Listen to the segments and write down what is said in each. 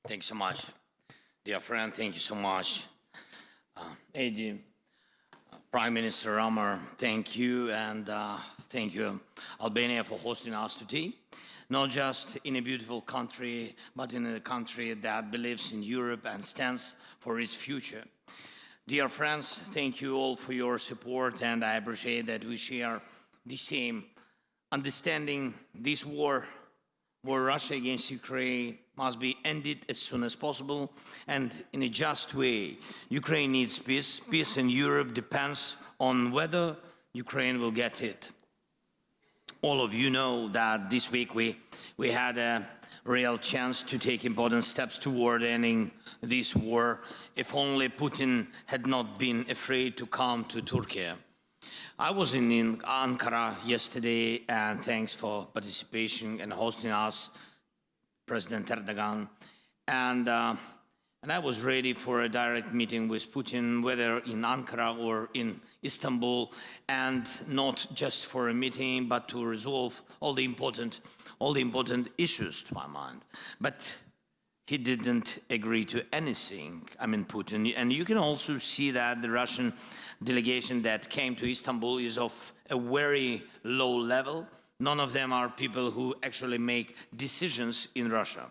Thanks so much, dear friend. Thank you so much, Eddie, Prime Minister Ramar. Thank you, and thank you, Albania, for hosting us today. Not just in a beautiful country, but in a country that believes in Europe and stands for its future. Dear friends, thank you all for your support, and I appreciate that we share the same understanding. This war Russia against Ukraine must be ended as soon as possible and in a just way. Ukraine needs peace. Peace in Europe depends on whether Ukraine will get it. All of you know that this week we had a real chance to take important steps toward ending this war, if only Putin had not been afraid to come to Turkey. I was in Ankara yesterday, and thanks for participation and hosting us, President Erdogan. And I was ready for a direct meeting with Putin, whether in Ankara or in Istanbul, and not just for a meeting, but to resolve all the important issues, to my mind. But he didn't agree to anything, Putin. And you can also see that the Russian delegation that came to Istanbul is of a very low level. None of them are people who actually make decisions in Russia.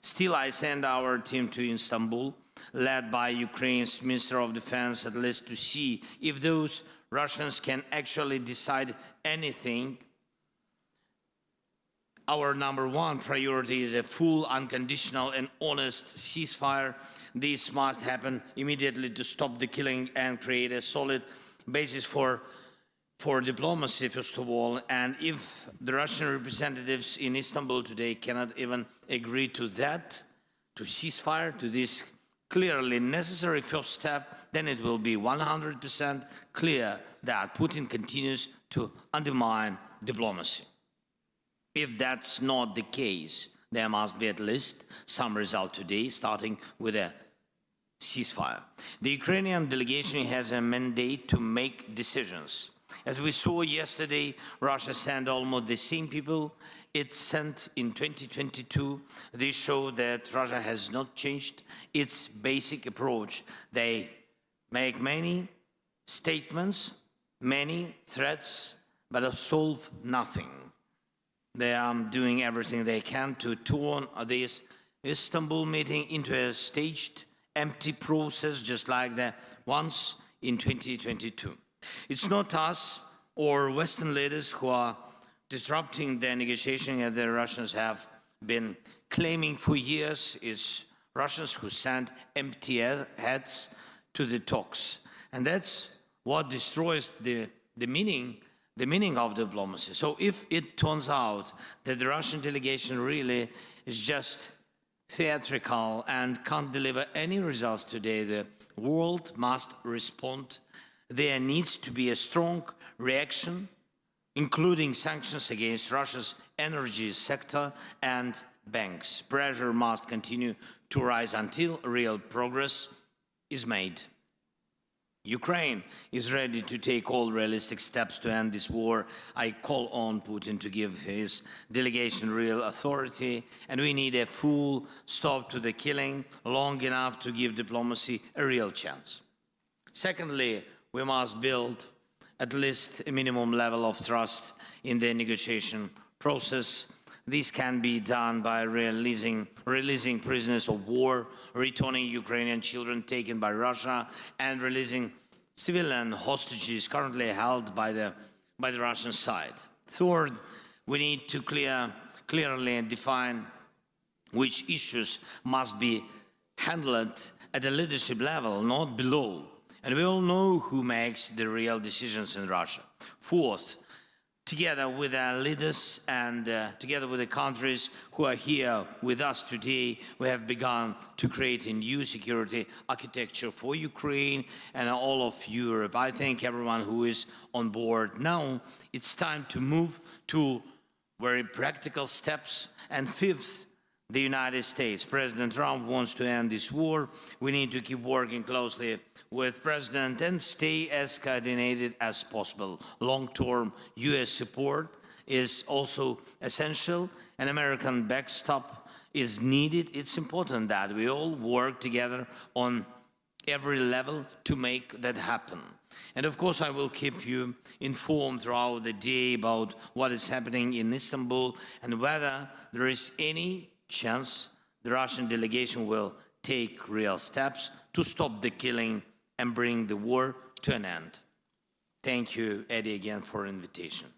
Still, I sent our team to Istanbul, led by Ukraine's Minister of Defense, at least to see if those Russians can actually decide anything. Our number one priority is a full, unconditional and honest ceasefire. This must happen immediately to stop the killing and create a solid basis for diplomacy, first of all. And if the Russian representatives in Istanbul today cannot even agree to that, to ceasefire, to this clearly necessary first step, then it will be 100% clear that Putin continues to undermine diplomacy. If that's not the case, there must be at least some result today, starting with a ceasefire. The Ukrainian delegation has a mandate to make decisions. As we saw yesterday, Russia sent almost the same people it sent in 2022. This shows that Russia has not changed its basic approach. They make many statements, many threats, but solve nothing. They are doing everything they can to turn this Istanbul meeting into a staged, empty process, just like the ones in 2022. It's not us or Western leaders who are disrupting the negotiation, as the Russians have been claiming for years. It's Russians who send empty heads to the talks. And that's what destroys the meaning of diplomacy. So if it turns out that the Russian delegation really is just theatrical and can't deliver any results today, the world must respond. There needs to be a strong reaction, including sanctions against Russia's energy sector and banks. Pressure must continue to rise until real progress is made. Ukraine is ready to take all realistic steps to end this war. I call on Putin to give his delegation real authority, and we need a full stop to the killing, long enough to give diplomacy a real chance. Secondly, we must build at least a minimum level of trust in the negotiation process. This can be done by releasing prisoners of war, returning Ukrainian children taken by Russia, and releasing civilian hostages currently held by the Russian side. Third, we need to clearly define which issues must be handled at the leadership level, not below. And we all know who makes the real decisions in Russia. Fourth, together with our leaders and together with the countries who are here with us today, we have begun to create a new security architecture for Ukraine and all of Europe. I thank everyone who is on board. Now it's time to move to very practical steps. And fifth, the United States. President Trump wants to end this war. We need to keep working closely with President and stay as coordinated as possible. Long-term US support is also essential. An American backstop is needed. It's important that we all work together on every level to make that happen. And of course, I will keep you informed throughout the day about what is happening in Istanbul and whether there is any chance the Russian delegation will take real steps to stop the killing and bring the war to an end. Thank you, Eddie, again for invitation.